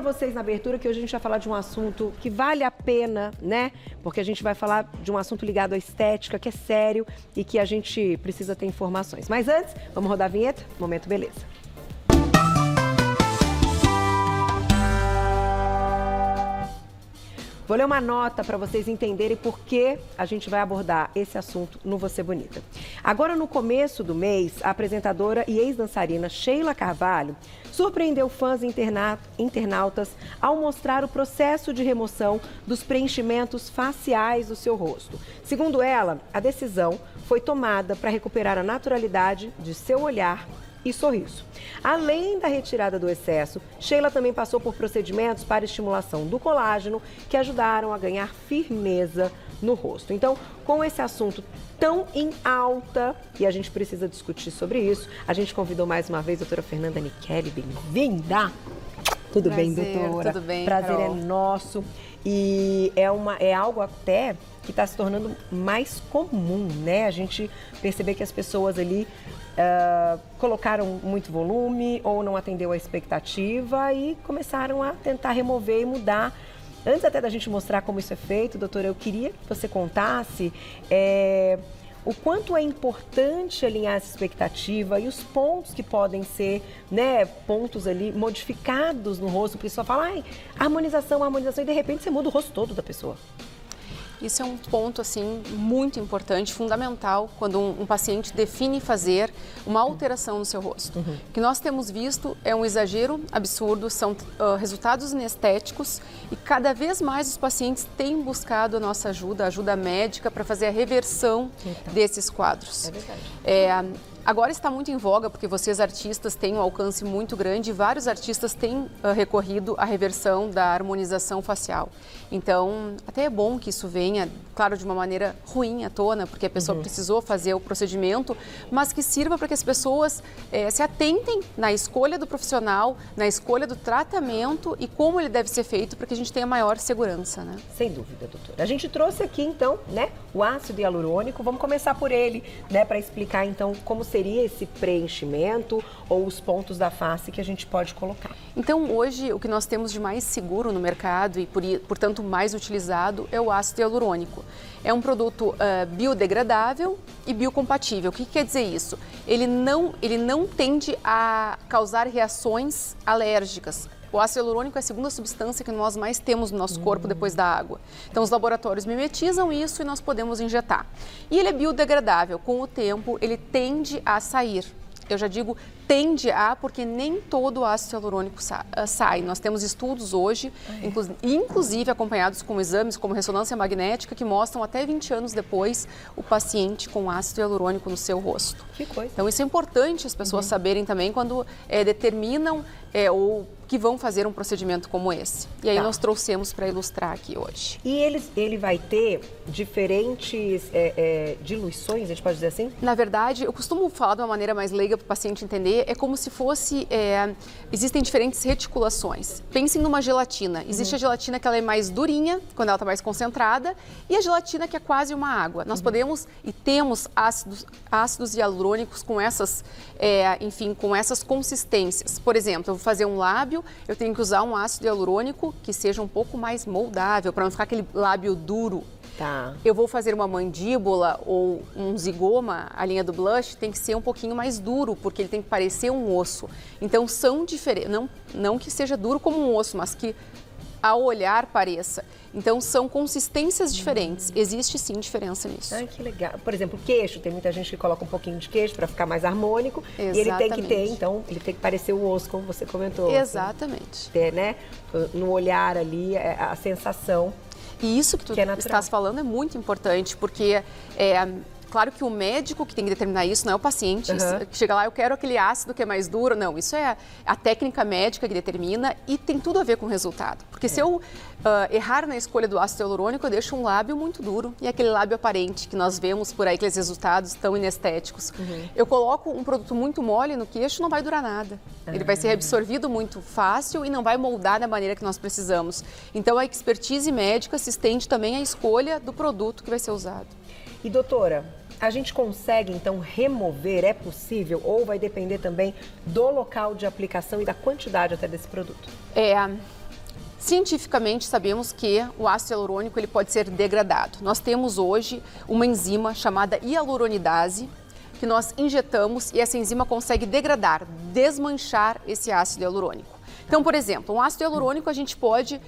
vocês na abertura que hoje a gente vai falar de um assunto que vale a pena, né? Porque a gente vai falar de um assunto ligado à estética, que é sério e que a gente precisa ter informações. Mas antes, vamos rodar a vinheta? Momento Beleza. Vou ler uma nota para vocês entenderem por que a gente vai abordar esse assunto no Você Bonita. Agora, no começo do mês, a apresentadora e ex-dançarina Sheila Carvalho surpreendeu fãs e internautas ao mostrar o processo de remoção dos preenchimentos faciais do seu rosto. Segundo ela, a decisão foi tomada para recuperar a naturalidade de seu olhar e sorriso. Além da retirada do excesso, Sheila também passou por procedimentos para estimulação do colágeno que ajudaram a ganhar firmeza no rosto. Então, com esse assunto tão em alta, e a gente precisa discutir sobre isso, a gente convidou mais uma vez a doutora Fernanda Nichelli. Bem-vinda! Tudo bem, doutora? Tudo bem, Prazer Carol. é nosso. E é algo até que está se tornando mais comum, né? A gente perceber que as pessoas ali colocaram muito volume ou não atendeu a expectativa e começaram a tentar remover e mudar. Antes até da gente mostrar como isso é feito, doutora, eu queria que você contasse o quanto é importante alinhar essa expectativa e os pontos que podem ser, né, pontos ali modificados no rosto, porque só fala, harmonização, e de repente você muda o rosto todo da pessoa. Isso é um ponto, assim, muito importante, fundamental, quando um paciente define fazer uma alteração no seu rosto. O que nós temos visto é um exagero absurdo, são resultados inestéticos e cada vez mais os pacientes têm buscado a nossa ajuda, a ajuda médica para fazer a reversão desses quadros. É verdade. Agora está muito em voga, porque vocês artistas têm um alcance muito grande e vários artistas têm recorrido à reversão da harmonização facial. Então, até é bom que isso venha, claro, de uma maneira ruim à tona, porque a pessoa precisou fazer o procedimento, mas que sirva para que as pessoas se atentem na escolha do profissional, na escolha do tratamento e como ele deve ser feito para que a gente tenha maior segurança, né? Sem dúvida, doutora. A gente trouxe aqui, então, né, o ácido hialurônico. Vamos começar por ele, né, para explicar, então, como seria esse preenchimento ou os pontos da face que a gente pode colocar. Então, hoje, o que nós temos de mais seguro no mercado e, portanto, mais utilizado é o ácido hialurônico. É um produto biodegradável e biocompatível. O que quer dizer isso? Ele não tende a causar reações alérgicas. O ácido hialurônico é a segunda substância que nós mais temos no nosso corpo depois da água. Então, os laboratórios mimetizam isso e nós podemos injetar. E ele é biodegradável. Com o tempo, ele tende a sair. Eu já digo tende a, porque nem todo o ácido hialurônico sai. Nós temos estudos hoje, inclusive acompanhados com exames como ressonância magnética, que mostram até 20 anos depois o paciente com ácido hialurônico no seu rosto. Que coisa. Então, isso é importante as pessoas saberem também quando determinam ou que vão fazer um procedimento como esse. E aí nós trouxemos para ilustrar aqui hoje. E ele vai ter diferentes diluições, a gente pode dizer assim? Na verdade, eu costumo falar de uma maneira mais leiga para o paciente entender, é como se fosse, existem diferentes reticulações. Pensem numa gelatina. Existe a gelatina que ela é mais durinha, quando ela está mais concentrada, e a gelatina que é quase uma água. Nós podemos e temos ácidos hialurônicos com essas, com essas consistências. Por exemplo, eu vou fazer um lábio, eu tenho que usar um ácido hialurônico que seja um pouco mais moldável, para não ficar aquele lábio duro. Tá. Eu vou fazer uma mandíbula ou um zigoma, a linha do blush tem que ser um pouquinho mais duro, porque ele tem que parecer um osso. Então, são diferentes, não que seja duro como um osso, mas que ao olhar pareça. Então, são consistências diferentes. Existe sim diferença nisso. Ai, que legal. Por exemplo, queixo. Tem muita gente que coloca um pouquinho de queixo para ficar mais harmônico. Exatamente. E ele tem que ter, então, ele tem que parecer o osso, como você comentou. Exatamente. Assim, ter, né, no olhar ali, a sensação. E isso que tu estás falando é muito importante, porque claro que o médico que tem que determinar isso, não é o paciente, que chega lá, eu quero aquele ácido que é mais duro. Não, isso é a técnica médica que determina e tem tudo a ver com o resultado. Porque se eu errar na escolha do ácido hialurônico, eu deixo um lábio muito duro e aquele lábio aparente que nós vemos por aí, aqueles resultados tão inestéticos. Eu coloco um produto muito mole no queixo, não vai durar nada. Ele vai ser absorvido muito fácil e não vai moldar da maneira que nós precisamos. Então, a expertise médica se estende também à escolha do produto que vai ser usado. E doutora, a gente consegue então remover, é possível, ou vai depender também do local de aplicação e da quantidade até desse produto? Cientificamente sabemos que o ácido hialurônico ele pode ser degradado. Nós temos hoje uma enzima chamada hialuronidase que nós injetamos e essa enzima consegue degradar, desmanchar esse ácido hialurônico. Então, por exemplo, um ácido hialurônico a gente pode,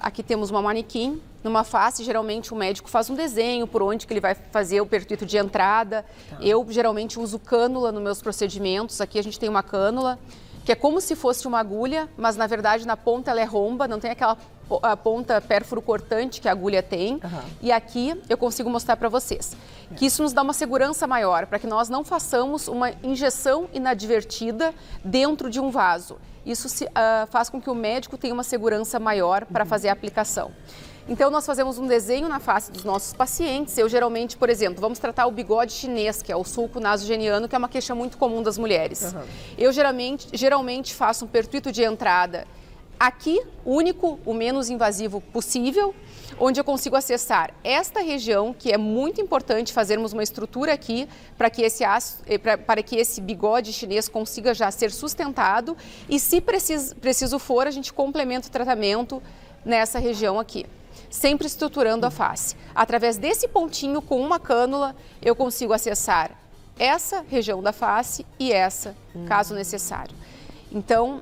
aqui temos uma manequim, numa face, geralmente o médico faz um desenho por onde que ele vai fazer o pertuito de entrada. Eu geralmente uso cânula nos meus procedimentos, aqui a gente tem uma cânula, que é como se fosse uma agulha, mas na verdade na ponta ela é romba, não tem aquela ponta pérfuro cortante que a agulha tem. E aqui eu consigo mostrar para vocês que isso nos dá uma segurança maior, para que nós não façamos uma injeção inadvertida dentro de um vaso. Isso faz com que o médico tenha uma segurança maior para fazer a aplicação. Então, nós fazemos um desenho na face dos nossos pacientes. Eu geralmente, por exemplo, vamos tratar o bigode chinês, que é o sulco nasogeniano, que é uma queixa muito comum das mulheres. Eu geralmente faço um pertuito de entrada aqui, único, o menos invasivo possível, onde eu consigo acessar esta região, que é muito importante fazermos uma estrutura aqui para que esse bigode chinês consiga já ser sustentado. E se preciso for, a gente complementa o tratamento nessa região aqui, sempre estruturando a face. Através desse pontinho, com uma cânula, eu consigo acessar essa região da face e essa, caso necessário. Então,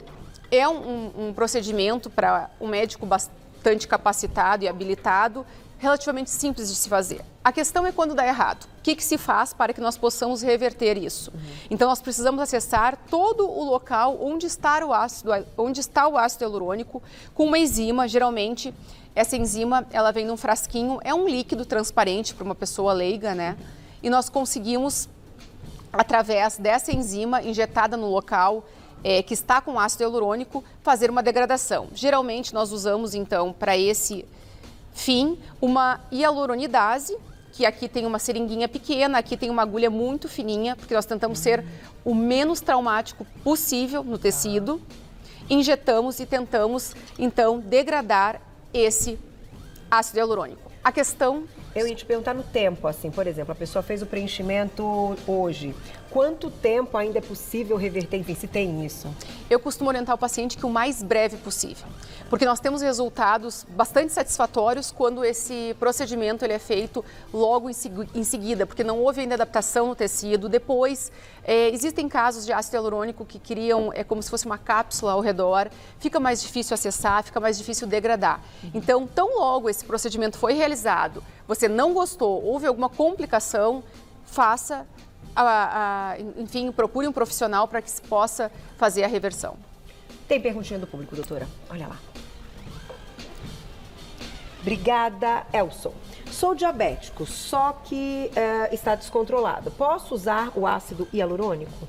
é um procedimento para um médico bastante capacitado e habilitado, relativamente simples de se fazer. A questão é quando dá errado. O que se faz para que nós possamos reverter isso? Então, nós precisamos acessar todo o local onde está o ácido hialurônico com uma enzima. Geralmente, essa enzima ela vem num frasquinho, é um líquido transparente para uma pessoa leiga, né? E nós conseguimos, através dessa enzima injetada no local que está com ácido hialurônico, fazer uma degradação. Geralmente, nós usamos, então, para esse fim, uma hialuronidase, que aqui tem uma seringuinha pequena, aqui tem uma agulha muito fininha, porque nós tentamos ser o menos traumático possível no tecido. Injetamos e tentamos, então, degradar esse ácido hialurônico. A questão... Eu ia te perguntar no tempo, assim, por exemplo, a pessoa fez o preenchimento hoje. Quanto tempo ainda é possível reverter, enfim, se tem isso? Eu costumo orientar o paciente que o mais breve possível, porque nós temos resultados bastante satisfatórios quando esse procedimento ele é feito logo em seguida, porque não houve ainda adaptação no tecido. Depois, existem casos de ácido hialurônico que criam, como se fosse uma cápsula ao redor, fica mais difícil acessar, fica mais difícil degradar. Então, tão logo esse procedimento foi realizado, você não gostou, houve alguma complicação, faça... enfim, procure um profissional para que se possa fazer a reversão. Tem perguntinha do público, doutora? Olha lá. Obrigada, Elson. Sou diabético, só que está descontrolado. Posso usar o ácido hialurônico?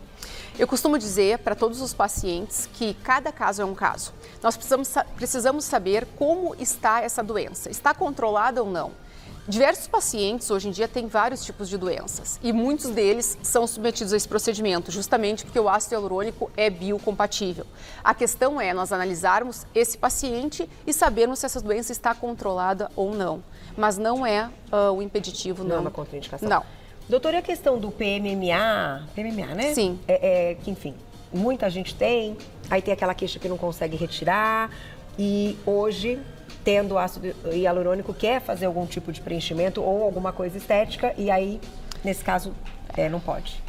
Eu costumo dizer para todos os pacientes que cada caso é um caso. Nós precisamos saber como está essa doença. Está controlada ou não? Diversos pacientes hoje em dia têm vários tipos de doenças e muitos deles são submetidos a esse procedimento justamente porque o ácido hialurônico é biocompatível. A questão é nós analisarmos esse paciente e sabermos se essa doença está controlada ou não, mas não é um impeditivo. Não é uma contraindicação? Não. Doutora, e a questão do PMMA, né? Sim. Que, enfim, muita gente tem, aí tem aquela queixa que não consegue retirar e hoje... tendo ácido hialurônico, quer fazer algum tipo de preenchimento ou alguma coisa estética e aí, nesse caso, não pode.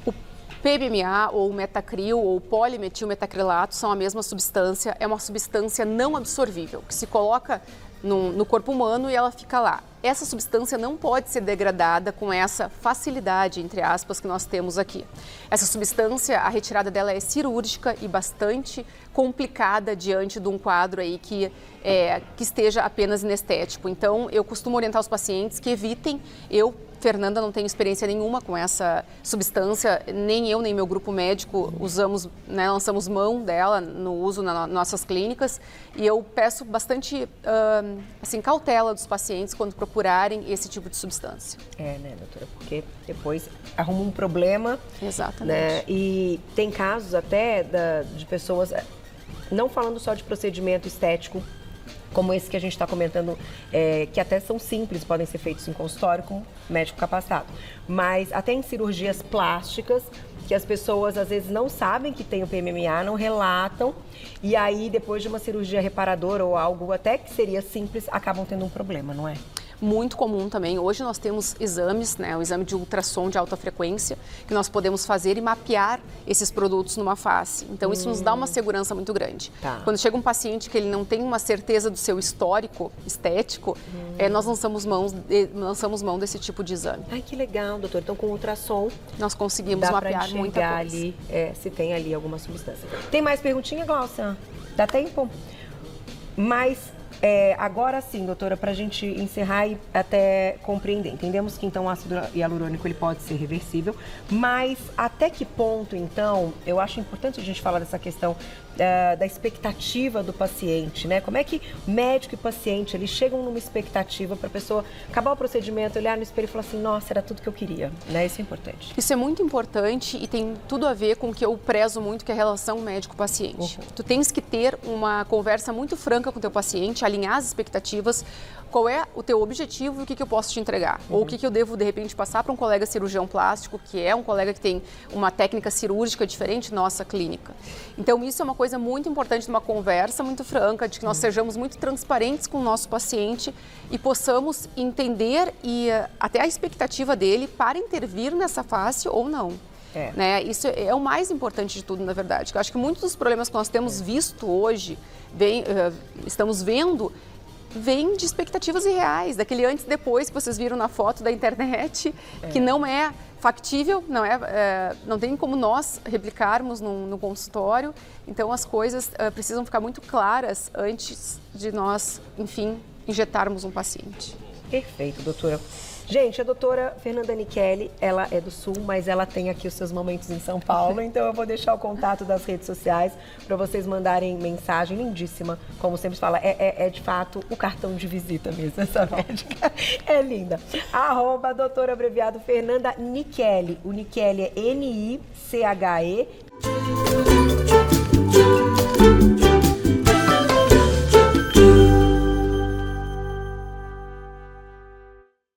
O PMMA ou metacril ou polimetilmetacrilato são a mesma substância, é uma substância não absorvível, que se coloca no corpo humano e ela fica lá. Essa substância não pode ser degradada com essa facilidade, entre aspas, que nós temos aqui. Essa substância, a retirada dela é cirúrgica e bastante complicada diante de um quadro aí que esteja apenas inestético. Então, eu costumo orientar os pacientes que evitem. Fernanda, não tenho experiência nenhuma com essa substância, nem eu, nem meu grupo médico usamos, lançamos mão dela no uso nas nossas clínicas e eu peço bastante cautela dos pacientes quando procurarem esse tipo de substância. Né, doutora? Porque depois arruma um problema. Exatamente. Né? E tem casos até de pessoas, não falando só de procedimento estético, como esse que a gente está comentando, que até são simples, podem ser feitos em consultório com médico capacitado. Mas até em cirurgias plásticas, que as pessoas às vezes não sabem que tem o PMMA, não relatam, e aí depois de uma cirurgia reparadora ou algo até que seria simples, acabam tendo um problema, não é? Muito comum também. Hoje nós temos exames, né, o exame de ultrassom de alta frequência, que nós podemos fazer e mapear esses produtos numa face. Então, isso nos dá uma segurança muito grande. Tá. Quando chega um paciente que ele não tem uma certeza do seu histórico estético, nós lançamos mão desse tipo de exame. Ai, que legal, doutor. Então, com ultrassom, nós conseguimos dá mapear pra muita coisa. ali se tem ali alguma substância. Tem mais perguntinha, Glaucia? Dá tempo? Mas... agora sim, doutora, para a gente encerrar e até compreender. Entendemos que então o ácido hialurônico ele pode ser reversível, mas até que ponto então, eu acho importante a gente falar dessa questão da expectativa do paciente, né? Como é que médico e paciente, eles chegam numa expectativa para a pessoa acabar o procedimento, olhar no espelho e falar assim, nossa, era tudo que eu queria, né? Isso é importante. Isso é muito importante e tem tudo a ver com o que eu prezo muito, que é a relação médico-paciente. Tu tens que ter uma conversa muito franca com o teu paciente, alinhar as expectativas, qual é o teu objetivo e o que eu posso te entregar. Ou o que eu devo, de repente, passar para um colega cirurgião plástico, que é um colega que tem uma técnica cirúrgica diferente nossa clínica. Então, isso é uma coisa muito importante, uma conversa muito franca, de que nós sejamos muito transparentes com o nosso paciente e possamos entender e até a expectativa dele para intervir nessa face ou não. Né? Isso é o mais importante de tudo, na verdade. Eu acho que muitos dos problemas que nós temos visto hoje, estamos vendo, vem de expectativas irreais, daquele antes e depois que vocês viram na foto da internet, que não é factível, não tem como nós replicarmos no consultório. Então, as coisas precisam ficar muito claras antes de nós, enfim, injetarmos um paciente. Perfeito, doutora. Gente, a doutora Fernanda Nichelli, ela é do Sul, mas ela tem aqui os seus momentos em São Paulo, então eu vou deixar o contato das redes sociais para vocês mandarem mensagem lindíssima. Como sempre fala, é de fato o cartão de visita mesmo, essa médica. É linda. @ doutora abreviado Fernanda Nichelli. O Nichelli é Nichelie.